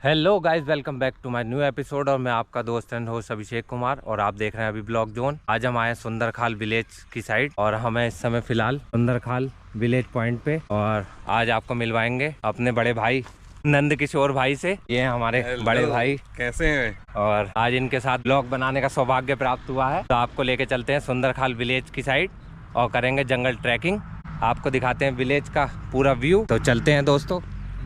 Hello guys, welcome back to my new episode. और मैं आपका दोस्त एंड होस्ट अभिषेक कुमार और आप देख रहे हैं अभी ब्लॉग जोन। आज हम आए सुंदरखाल विलेज की साइड और हमें इस समय फिलहाल सुंदरखाल विलेज पॉइंट पे, और आज आपको मिलवाएंगे अपने बड़े भाई नंद किशोर भाई से। ये हैं हमारे बड़े भाई। कैसे हैं? और आज इनके साथ ब्लॉग बनाने का सौभाग्य प्राप्त हुआ है, तो आपको लेके चलते हैं सुंदरखाल विलेज की साइड और करेंगे जंगल ट्रैकिंग। आपको दिखाते हैं विलेज का पूरा व्यू। तो चलते हैं दोस्तों।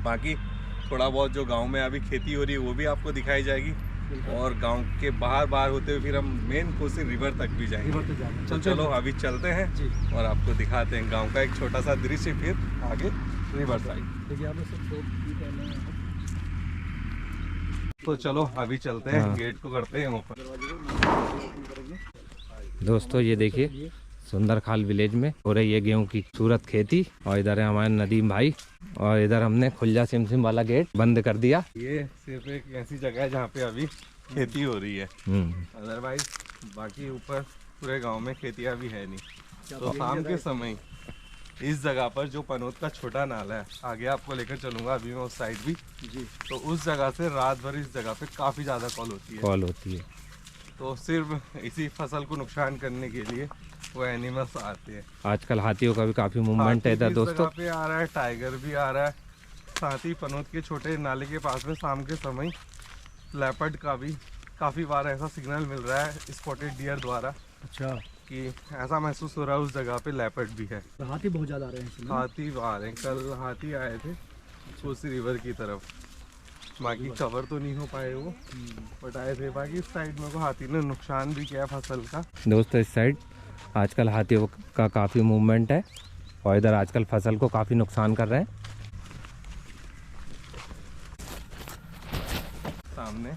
बाकी थोड़ा बहुत जो गांव में अभी खेती हो रही है वो भी आपको दिखाई जाएगी, और गांव के बाहर होते हुए फिर हम मेन कोसी रिवर तक भी जाएंगे। तो चलो अभी चलते हैं जी, और आपको दिखाते हैं गांव का एक छोटा सा दृश्य, फिर आगे रिवर साइड। तो चलो अभी चलते हैं। गेट को करते हैं ओपन। दोस्तों ये देखिए, सुंदरखाल विलेज में हो रही है गेहूं की खूबसूरत खेती। और इधर है हमारे नदीम भाई, और इधर हमने खुल्जा सिमसिम वाला गेट बंद कर दिया। ये सिर्फ एक ऐसी जगह है जहाँ पे अभी खेती हो रही है, अदरवाइज बाकी ऊपर पूरे गांव में खेती अभी है नहीं। तो शाम के समय इस जगह पर जो पनोत का छोटा नाला है, आगे आपको लेकर चलूंगा अभी मैं उस साइड भी जी। तो उस जगह से रात भर इस जगह पे काफी ज्यादा कॉल होती है। तो सिर्फ इसी फसल को नुकसान करने के लिए वो एनिमल्स आते हैं। आजकल हाथियों का भी काफी मूवमेंट है इधर दोस्तों। पे आ रहा है, टाइगर भी आ रहा है। साथ ही पनोत के छोटे नाले के पास में शाम के समय लेपर्ड का भी काफी बार ऐसा सिग्नल मिल रहा है स्पॉटेड डियर द्वारा। अच्छा, कि ऐसा महसूस हो रहा है उस जगह पे लेपर्ड भी है। हाथी बहुत ज्यादा आ रहे हैं। हाथी आ रहे हैं, कल हाथी आए थे कोसी रिवर की तरफ। बाकी कवर तो नहीं हो पाए वो, बट आए थे। बाकी इस साइड में को हाथी ने नुकसान भी किया फसल का। दोस्तों इस साइड आजकल हाथियों का काफी मूवमेंट है, और इधर आजकल फसल को काफी नुकसान कर रहे हैं। सामने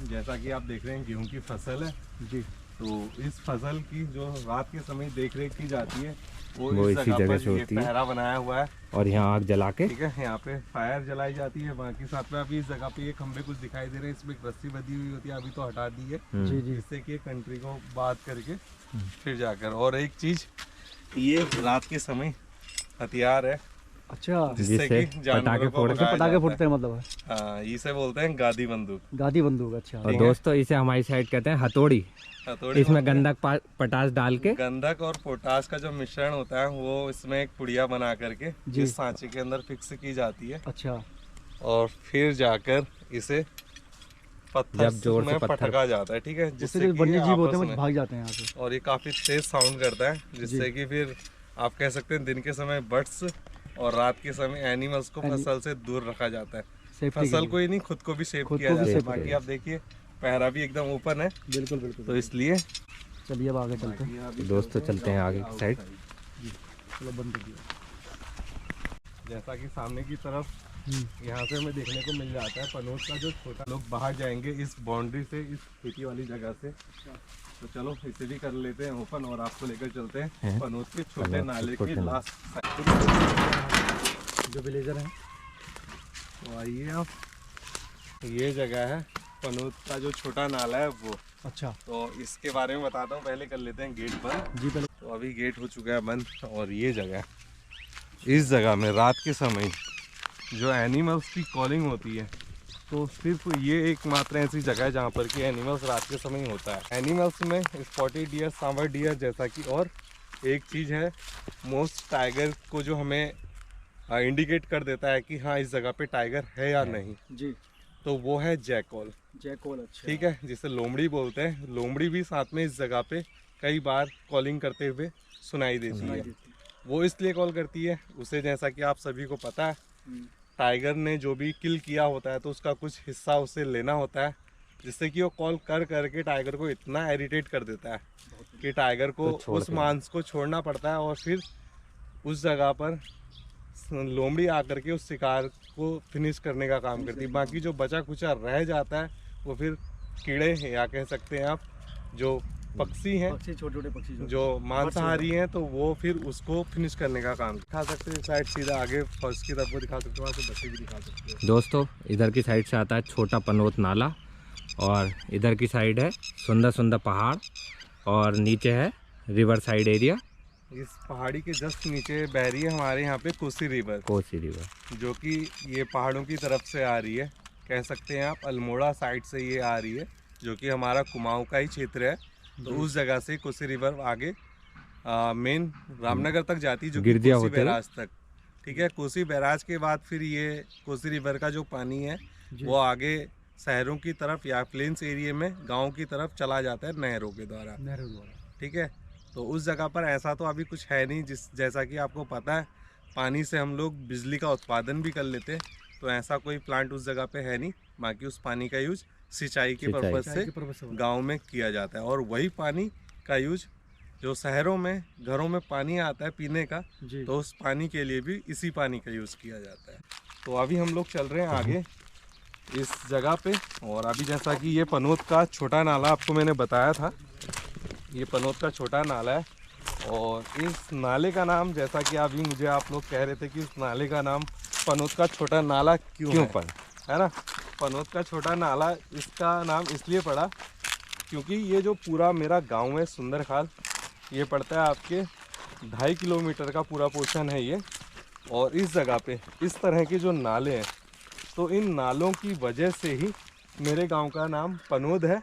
जैसा कि आप देख रहे हैं गेहूं की फसल है जी। तो इस फसल की जो रात के समय देख रेख की जाती है वो इसी जगह से होती है। पहरा बनाया हुआ है और यहाँ आग जला के, ठीक है, यहाँ पे फायर जलाई जाती है। बाकी साथ में अभी इस जगह पे ये खंबे कुछ दिखाई दे रहे हैं, इसमें एक रस्सी बंधी हुई होती है, अभी तो हटा दी है जी, जिससे कि कंट्री को बात करके फिर जाकर। और एक चीज, ये रात के समय हथियार है। अच्छा, जिससे कि पटाखे फोड़ते हैं, मतलब हाँ, इसे बोलते हैं गादी बंदूक। अच्छा। और दोस्तों इसे हमारी साइड कहते हैं हथौड़ी। इसमें गंधक पोटास डाल के, गंधक और पोटास का जो मिश्रण होता है वो इसमें एक पुड़िया बना करके इस सांचे के अंदर फिक्स की जाती है। अच्छा। और फिर जाकर इसे पत्थर जोर से पटका जाता है, ठीक है, जिससे कि वन्य जीव होते हैं भाग जाते हैं यहाँ से। और ये काफी तेज साउंड करता है, जिससे कि फिर आप कह सकते हैं दिन के समय बर्ड्स और रात के समय एनिमल्स को फसल से दूर रखा जाता है। फसल को ही नहीं, खुद को भी सेव किया जाता है। बाकी आप देखिए पहरा भी एकदम ओपन है। बिल्कुल। तो इसलिए चलिए अब आगे चलते हैं दोस्तों, चलते हैं आगे साइड। चलो बंद कर दिया। जैसा कि सामने की तरफ यहाँ से हमें देखने को मिल जाता है पनोत का जो छोटा, लोग बाहर जाएंगे इस बाउंड्री से, इस खेती वाली जगह से। तो चलो इसे भी कर लेते हैं ओपन, और आपको लेकर चलते हैं पनोत के छोटे नाले के लास्ट जो विलेजर है। तो आइए आप, ये जगह है पनोत का जो छोटा नाला है वो। अच्छा, तो इसके बारे में बताता हूँ, पहले कर लेते हैं गेट बंद जी। पहले तो अभी गेट हो चुका है बंद। और ये जगह, इस जगह में रात के समय जो एनिमल्स की कॉलिंग होती है, तो सिर्फ ये एकमात्र ऐसी जगह है जहाँ पर कि एनिमल्स रात के समय होता है। एनिमल्स में स्पॉटेड डियर, सांवर डियर जैसा कि, और एक चीज़ है मोस्ट टाइगर को जो हमें इंडिकेट कर देता है कि हाँ इस जगह पे टाइगर है या नहीं जी, तो वो है जैकॉल। अच्छा, ठीक है, जिसे लोमड़ी बोलते हैं। लोमड़ी भी साथ में इस जगह पे कई बार कॉलिंग करते हुए सुनाई देती है। वो इसलिए कॉल करती है उसे, जैसा कि आप सभी को पता है, टाइगर ने जो भी किल किया होता है तो उसका कुछ हिस्सा उसे लेना होता है, जिससे कि वो कॉल कर करके टाइगर को इतना इरिटेट कर देता है कि टाइगर को उस मांस को छोड़ना पड़ता है। और फिर उस जगह पर लोमड़ी आकर के उस शिकार को फिनिश करने का काम करती है। बाकी जो बचा कुचा रह जाता है वो फिर कीड़े हैं, या कह सकते हैं आप जो पक्षी हैं, छोटे पक्षी जो मांसाहारी हैं, तो वो फिर उसको फिनिश करने का काम दिखा सकते हैं। साइड सीधा आगे फर्स्ट की तरफ को दिखा सकते हो, वहाँ से बच्चे भी दिखा सकते हैं। दोस्तों इधर की साइड से आता है छोटा पनोत नाला, और इधर की साइड है सुंदर सुंदर पहाड़, और नीचे है रिवर साइड एरिया। इस पहाड़ी के जस्ट नीचे बह रही है हमारे यहाँ पे कोसी रिवर, जो कि ये पहाड़ों की तरफ से आ रही है। कह सकते हैं आप अल्मोड़ा साइड से ये आ रही है, जो कि हमारा कुमाऊं का ही क्षेत्र है। तो उस जगह से कोसी रिवर आगे मेन रामनगर तक जाती है, जो कि कोसी बैराज तक। ठीक है, कोसी बैराज के बाद फिर ये कोसी रिवर का जो पानी है वो आगे शहरों की तरफ या प्लेन्स एरिया में गाँव की तरफ चला जाता है नहरों के द्वारा। ठीक है, तो उस जगह पर ऐसा तो अभी कुछ है नहीं, जैसा कि आपको पता है पानी से हम लोग बिजली का उत्पादन भी कर लेते हैं। तो ऐसा कोई प्लांट उस जगह पे है नहीं। बाकी उस पानी का यूज सिंचाई के पर्पज से गांव में किया जाता है, और वही पानी का यूज जो शहरों में घरों में पानी आता है पीने का, तो उस पानी के लिए भी इसी पानी का यूज़ किया जाता है। तो अभी हम लोग चल रहे हैं आगे इस जगह पे। और अभी जैसा कि ये पनोत का छोटा नाला आपको मैंने बताया था, ये पनोत का छोटा नाला है। और इस नाले का नाम, जैसा कि अभी मुझे आप लोग कह रहे थे कि इस नाले का नाम पनोत का छोटा नाला क्यों है ना। पनोत का छोटा नाला इसका नाम इसलिए पड़ा क्योंकि ये जो पूरा मेरा गांव है सुंदरखाल, ये पड़ता है आपके 2.5 किलोमीटर का पूरा पोर्शन है ये। और इस जगह पे इस तरह के जो नाले हैं, तो इन नालों की वजह से ही मेरे गांव का नाम पनोद है।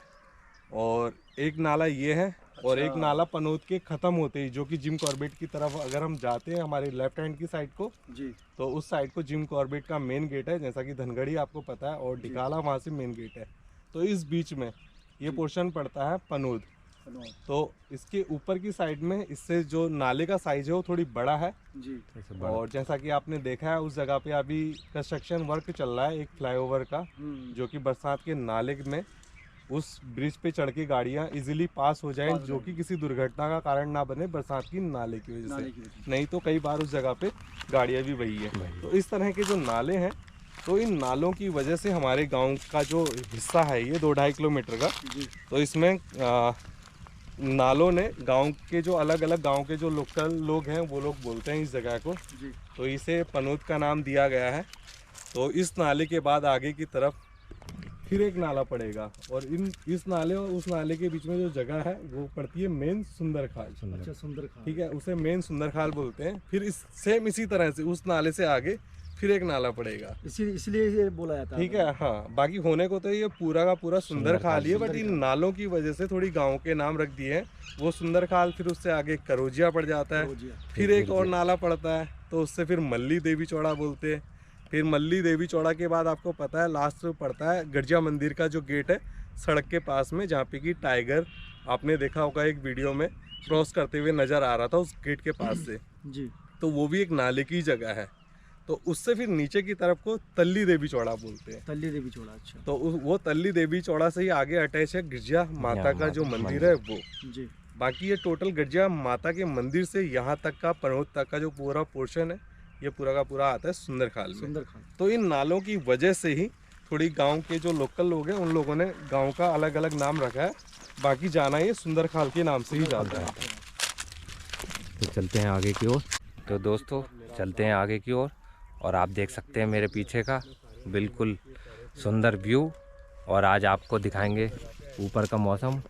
और एक नाला ये है, और एक नाला पनोद के ख़त्म होते ही, जो कि जिम कॉर्बेट की तरफ अगर हम जाते हैं हमारे लेफ्ट हैंड की साइड को जी, तो उस साइड को जिम कॉर्बेट का मेन गेट है, जैसा कि धनगढ़ी आपको पता है, और डिकाला वहाँ से मेन गेट है। तो इस बीच में ये पोर्शन पड़ता है पनोद। तो इसके ऊपर की साइड में इससे जो नाले का साइज है वो थोड़ी बड़ा है जी। और जैसा कि आपने देखा है उस जगह पे अभी कंस्ट्रक्शन वर्क चल रहा है एक फ्लाईओवर का, जो कि बरसात के नाले में उस ब्रिज पे चढ़ के गाड़ियाँ इजीली पास हो जाएं, जो कि किसी दुर्घटना का कारण ना बने बरसात की नाले की वजह से। नहीं तो कई बार उस जगह पे गाड़ियाँ भी वही है। तो इस तरह के जो नाले हैं, तो इन नालों की वजह से हमारे गांव का जो हिस्सा है ये 2-2.5 किलोमीटर का, तो इसमें नालों ने गांव के जो अलग अलग गांव के जो लोकल लोग हैं वो लोग बोलते हैं इस जगह को, तो इसे पनोद का नाम दिया गया है। तो इस नाले के बाद आगे की तरफ फिर एक नाला पड़ेगा, और इस नाले और उस नाले के बीच में जो जगह है वो पड़ती है मेन सुंदरखाल। अच्छा, सुंदरखाल, ठीक है, उसे मेन सुंदरखाल बोलते हैं। फिर इसी तरह से उस नाले से आगे फिर एक नाला पड़ेगा, इसलिए ये बोला जाता है। ठीक है, हाँ, बाकी होने को तो ये पूरा का पूरा सुंदरखाल ही है, बट इन नालों की वजह से थोड़ी गाँव के नाम रख दिए हैं। वो सुंदरखाल, फिर उससे आगे करोजिया पड़ जाता है, फिर एक और नाला पड़ता है, तो उससे फिर मल्ली देवी चौड़ा बोलते हैं। फिर मल्ली देवी चौड़ा के बाद आपको पता है लास्ट में पड़ता है गर्जिया मंदिर का जो गेट है सड़क के पास में, जहाँ पे कि टाइगर आपने देखा होगा एक वीडियो में क्रॉस करते हुए नज़र आ रहा था उस गेट के पास से जी। तो वो भी एक नाले की जगह है। तो उससे फिर नीचे की तरफ को तल्ली देवी चौड़ा बोलते हैं। तल्ली देवी चौड़ा, अच्छा। तो वो तल्ली देवी चौड़ा से ही आगे अटैच है गिरजा माता का जो मंदिर है वो जी। बाकी ये टोटल गिरजा माता के मंदिर से यहाँ तक का पनोद तक का जो पूरा पोर्शन है ये पूरा का पूरा आता है सुंदरखाल में। तो इन नालों की वजह से ही थोड़ी गांव के जो लोकल लोग हैं उन लोगों ने गांव का अलग अलग नाम रखा है, बाकी जाना ये सुंदरखाल के नाम से ही जाता है। तो चलते हैं आगे की ओर। तो दोस्तों चलते हैं आगे की ओर, और आप देख सकते हैं मेरे पीछे का बिल्कुल सुंदर व्यू। और आज आपको दिखाएंगे ऊपर का मौसम।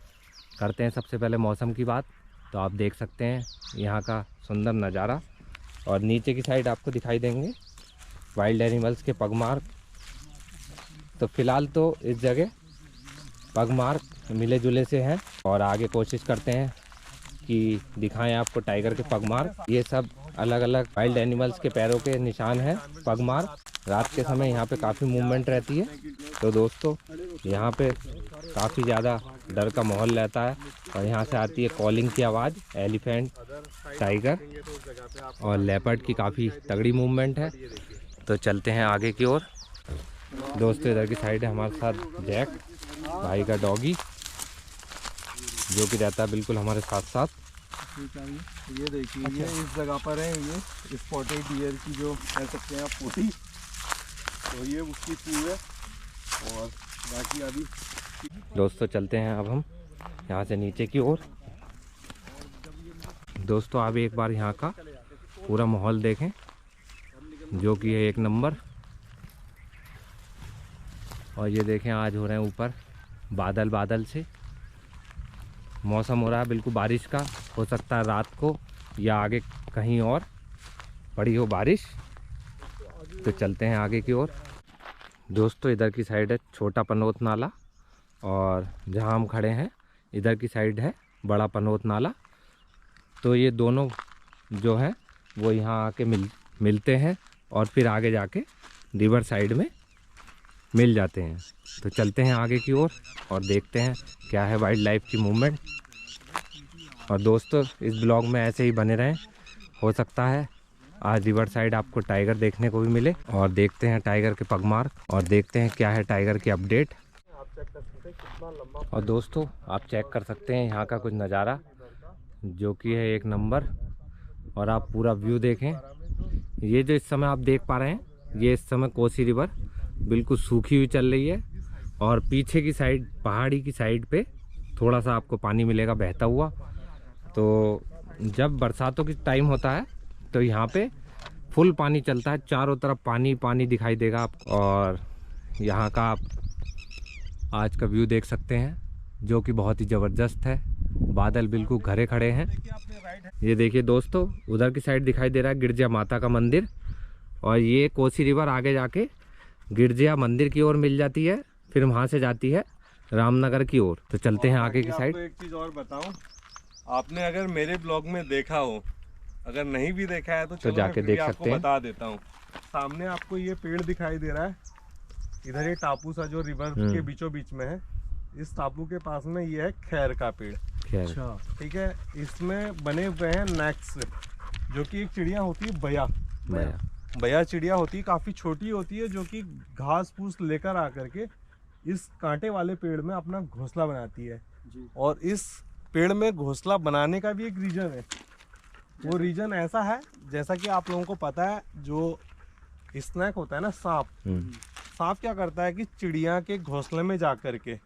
करते हैं सबसे पहले मौसम की बात। तो आप देख सकते हैं यहाँ का सुंदर नज़ारा, और नीचे की साइड आपको दिखाई देंगे वाइल्ड एनिमल्स के पगमार्क। तो फिलहाल तो इस जगह पगमार्क मिले जुले से हैं, और आगे कोशिश करते हैं कि दिखाएं आपको टाइगर के पगमार्क। ये सब अलग अलग वाइल्ड एनिमल्स के पैरों के निशान हैं पगमार्क। रात के समय यहाँ पे काफ़ी मूवमेंट रहती है। तो दोस्तों यहाँ पे काफ़ी ज़्यादा डर का माहौल रहता है, और यहाँ से आती है कॉलिंग की आवाज़। एलिफेंट, टाइगर और लेपर्ड की काफ़ी तगड़ी मूवमेंट है। तो चलते हैं आगे की ओर। दोस्तों इधर की साइड है हमारे साथ जैक भाई का डॉगी, जो कि रहता है बिल्कुल हमारे साथ साथ। ये देखिए, ये इस जगह पर है, ये स्पॉटेड डियर की जो कह सकते हैं आप पोटी, तो ये उसकी पूरी है। और बाकी अभी दोस्तों चलते हैं अब हम यहाँ से नीचे की ओर। दोस्तों आप एक बार यहाँ का पूरा माहौल देखें, जो कि है एक नंबर। और ये देखें आज हो रहे हैं ऊपर बादल, बादल से मौसम हो रहा है बिल्कुल बारिश का। हो सकता है रात को या आगे कहीं और पड़ी हो बारिश। तो चलते हैं आगे की ओर। दोस्तों इधर की साइड है छोटा पनोत नाला और जहां हम खड़े हैं इधर की साइड है बड़ा पनोत नाला। तो ये दोनों जो है वो यहाँ आके मिलते हैं और फिर आगे जाके रिवर साइड में मिल जाते हैं। तो चलते हैं आगे की ओर और देखते हैं क्या है वाइल्ड लाइफ की मूवमेंट। और दोस्तों इस ब्लॉग में ऐसे ही बने रहें, हो सकता है आज रिवर साइड आपको टाइगर देखने को भी मिले। और देखते हैं टाइगर के पगमार्क और देखते हैं क्या है टाइगर की अपडेट। और दोस्तों आप चेक कर सकते हैं यहाँ का कुछ नज़ारा जो कि है एक नंबर। और आप पूरा व्यू देखें। ये जो इस समय आप देख पा रहे हैं ये इस समय कोसी रिवर बिल्कुल सूखी हुई चल रही है और पीछे की साइड पहाड़ी की साइड पे थोड़ा सा आपको पानी मिलेगा बहता हुआ। तो जब बरसातों की टाइम होता है तो यहाँ पे फुल पानी चलता है, चारों तरफ पानी पानी दिखाई देगा आपको। और यहाँ का आप आज का व्यू देख सकते हैं जो कि बहुत ही ज़बरदस्त है। बादल बिल्कुल घरे खड़े हैं। ये देखिए दोस्तों उधर की साइड दिखाई दे रहा है गिरजा माता का मंदिर और ये कोसी रिवर आगे जाके गिरजा मंदिर की ओर मिल जाती है, फिर वहाँ से जाती है रामनगर की ओर। तो चलते हैं आगे की साइड। एक चीज़ और बताऊं, आपने अगर मेरे ब्लॉग में देखा हो, अगर नहीं भी देखा है तो जाके देख सकते हैं। बता देता हूँ। सामने आपको ये पेड़ दिखाई दे रहा है, इधर ये टापू सा जो रिवर के बीचों बीच में है, इस टापू के पास में ये है खैर का पेड़। अच्छा ठीक है, इसमें बने हुए हैं नेक्स, जो कि एक चिड़िया होती है बया चिड़िया होती है, काफी छोटी होती है, जो कि घास फूस लेकर आकर के इस कांटे वाले पेड़ में अपना घोंसला बनाती है जी। और इस पेड़ में घोंसला बनाने का भी एक रीजन है। वो रीजन ऐसा है, जैसा कि आप लोगों को पता है जो स्नैक होता है ना सांप क्या करता है कि चिड़िया के घोंसले में जा करके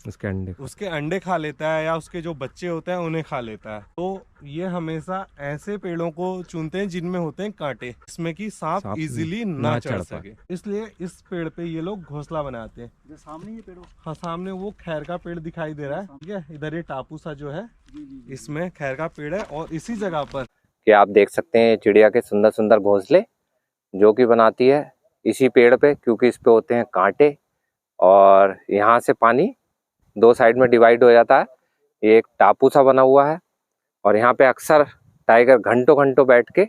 उसके अंडे खा लेता है या उसके जो बच्चे होते हैं उन्हें खा लेता है। तो ये हमेशा ऐसे पेड़ों को चुनते हैं जिनमें होते हैं कांटे, जिसमें कि सांप इजीली ना चढ़ सके, इसलिए इस पेड़ पे ये लोग घोंसला बनाते हैं। सामने ये पेड़, हाँ सामने वो खैर का पेड़ दिखाई दे रहा है। ठीक है, इधर ये टापू सा जो है इसमें खैर का पेड़ है और इसी जगह पर कि आप देख सकते हैं चिड़िया के सुंदर सुंदर घोंसले जो कि बनाती है इसी पेड़ पे, क्योंकि इस पे होते हैं कांटे। और यहाँ से पानी दो साइड में डिवाइड हो जाता है। ये एक टापू सा बना हुआ है और यहाँ पे अक्सर टाइगर घंटों घंटों बैठ के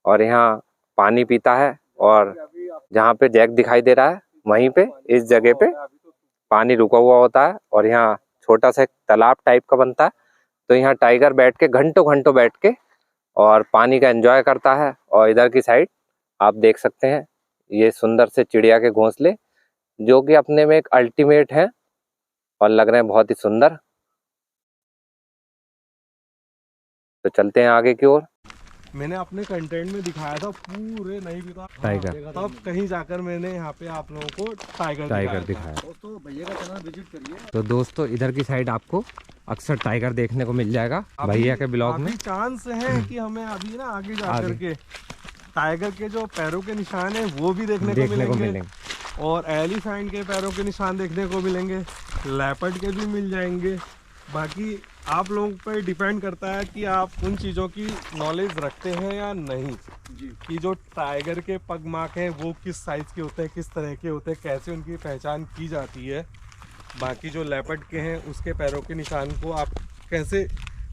और यहाँ पानी पीता है। और जहाँ पे जैक दिखाई दे रहा है वहीं पे इस जगह पे पानी रुका हुआ होता है और यहाँ छोटा सा एक तालाब टाइप का बनता है। तो यहाँ टाइगर बैठ के घंटों घंटों बैठ के और पानी का एंजॉय करता है। और इधर की साइड आप देख सकते हैं ये सुंदर से चिड़िया के घोंसले जो कि अपने में एक अल्टीमेट है और लग रहे हैं बहुत ही सुंदर। तो चलते हैं आगे की ओर। मैंने अपने कंटेंट में दिखाया था पूरे नहीं भी था टाइगर, तब कहीं जाकर मैंने यहाँ पे आप लोगों को टाइगर दिखाया। दोस्तों भैया का चैनल विजिट करिए। तो दोस्तों इधर की साइड आपको अक्सर टाइगर देखने को मिल जाएगा भैया के ब्लॉग में। चांस है कि हमें अभी ना आगे जाकर के टाइगर के जो पैरों के निशान है वो भी देखने को मिलेंगे और एलिफेंट के पैरों के निशान देखने को मिलेंगे, लेपर्ड के भी मिल जाएंगे। बाकी आप लोगों पर डिपेंड करता है कि आप उन चीज़ों की नॉलेज रखते हैं या नहीं जी। कि जो टाइगर के पगमार्क हैं वो किस साइज़ के होते हैं, किस तरह के होते हैं, कैसे उनकी पहचान की जाती है। बाकी जो लेपर्ड के हैं उसके पैरों के निशान को आप कैसे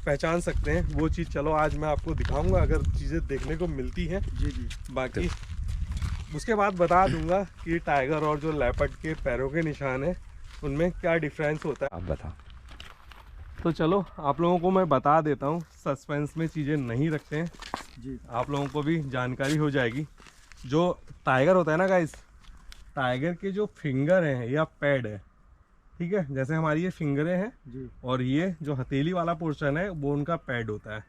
पहचान सकते हैं वो चीज़ चलो आज मैं आपको दिखाऊंगा अगर चीज़ें देखने को मिलती हैं जी। बाकी उसके बाद बता दूंगा कि टाइगर और जो लेपर्ड के पैरों के निशान हैं उनमें क्या डिफरेंस होता है। आप बताओ। तो चलो आप लोगों को मैं बता देता हूँ, सस्पेंस में चीज़ें नहीं रखते हैं जी, आप लोगों को भी जानकारी हो जाएगी। जो टाइगर होता है ना गाइस, टाइगर के जो फिंगर हैं या पैड है, ठीक है, जैसे हमारी ये फिंगरें हैं जी, और ये जो हथेली वाला पोर्शन है वो उनका पैड होता है।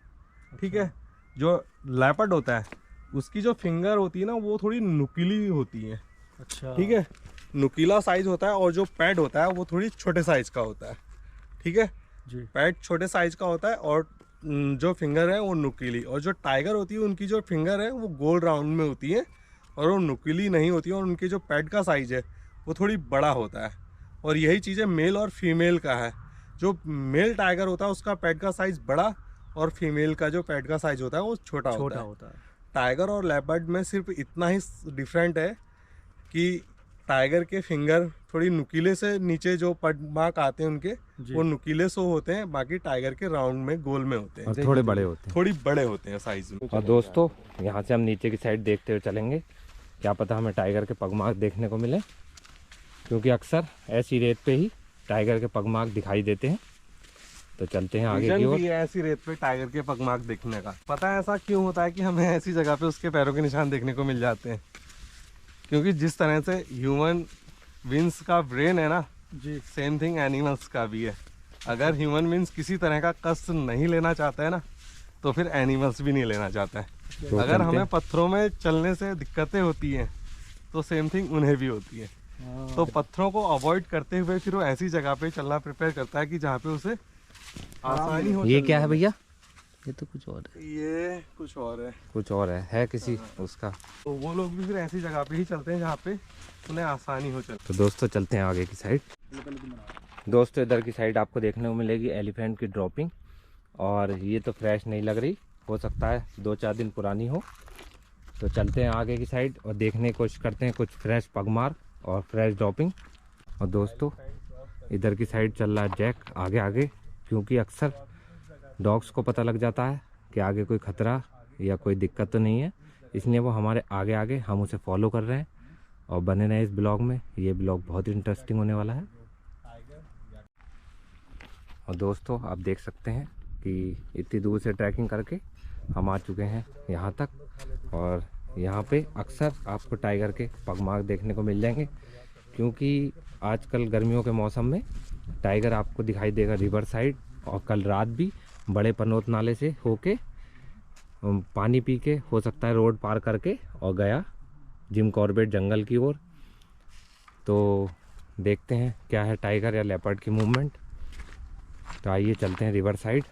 ठीक है, जो लेपर्ड होता है उसकी जो फिंगर होती है ना वो थोड़ी नुकीली होती है। अच्छा, ठीक है, नुकीला साइज होता है और जो पैड होता है वो थोड़ी छोटे साइज का होता है। ठीक है जी, पैड छोटे साइज का होता है और जो फिंगर है वो नुकीली। और जो टाइगर होती है उनकी जो फिंगर है वो गोल राउंड में होती है और वो नुकीली नहीं होती है और उनके जो पैड का साइज है वो थोड़ी बड़ा होता है। और यही चीज़ें मेल और फीमेल का है। जो मेल टाइगर होता है उसका पैड का साइज बड़ा और फीमेल का जो पैड का साइज होता है वो छोटा होता है। टाइगर और लेपर्ड में सिर्फ इतना ही डिफरेंट है कि टाइगर के फिंगर थोड़ी नुकीले से, नीचे जो पड मार्क आते हैं उनके वो नुकीले से होते हैं, बाकी टाइगर के राउंड में गोल में होते हैं और थोड़े बड़े होते हैं, थोड़ी बड़े होते हैं साइज में। और दोस्तों यहाँ से हम नीचे की साइड देखते हुए चलेंगे, क्या पता हमें टाइगर के पगमार्क देखने को मिले, क्योंकि अक्सर ऐसी रेत पे ही टाइगर के पगमार्क दिखाई देते हैं। तो चलते हैं आगे की ओर। ऐसी रेत पे टाइगर के पगमार्क देखने का पता है ऐसा क्यों होता है कि हमें ऐसी जगह पे उसके पैरों के निशान देखने को मिल जाते हैं, क्योंकि जिस तरह से ह्यूमन बींग्स का ब्रेन है ना जी, सेम थिंग एनिमल्स का भी है। अगर ह्यूमन बींग्स किसी तरह का कष्ट नहीं लेना चाहता है ना, तो फिर एनिमल्स भी नहीं लेना चाहता है। तो अगर हमें पत्थरों में चलने से दिक्कतें होती हैं तो सेम थिंग उन्हें भी होती है। तो पत्थरों को अवॉइड करते हुए फिर वो ऐसी जगह पे चलना प्रिपेयर करता है कि जहाँ पे उसे आसानी हो। ये क्या है भैया? ये तो कुछ और है। ये कुछ और है, कुछ और है किसी उसका। तो वो लोग भी फिर ऐसी जगह पे ही चलते हैं जहाँ पे उन्हें आसानी हो चल। तो दोस्तों चलते हैं आगे की साइड। दोस्तों इधर की साइड आपको देखने को मिलेगी एलिफेंट की ड्रॉपिंग, और ये तो फ्रेश नहीं लग रही, हो सकता है 2-4 दिन पुरानी हो। तो चलते हैं आगे की साइड और देखने की कोशिश करते हैं कुछ फ्रेश पगमार्क और फ्रेश ड्रॉपिंग। और दोस्तों इधर की साइड चल रहा है जैक आगे आगे, क्योंकि अक्सर डॉग्स को पता लग जाता है कि आगे कोई खतरा या कोई दिक्कत तो नहीं है, इसलिए वो हमारे आगे आगे हम उसे फॉलो कर रहे हैं। और बने रहे इस ब्लॉग में, ये ब्लॉग बहुत इंटरेस्टिंग होने वाला है। और दोस्तों आप देख सकते हैं कि इतनी दूर से ट्रैकिंग करके हम आ चुके हैं यहाँ तक, और यहाँ पे अक्सर आपको टाइगर के पगमार्क देखने को मिल जाएंगे, क्योंकि आजकल गर्मियों के मौसम में टाइगर आपको दिखाई देगा रिवर साइड। और कल रात भी बड़े पनोत नाले से होके पानी पी के, हो सकता है रोड पार करके, और गया जिम कॉर्बेट जंगल की ओर। तो देखते हैं क्या है टाइगर या लेपर्ड की मूवमेंट। तो आइए चलते हैं रिवर साइड।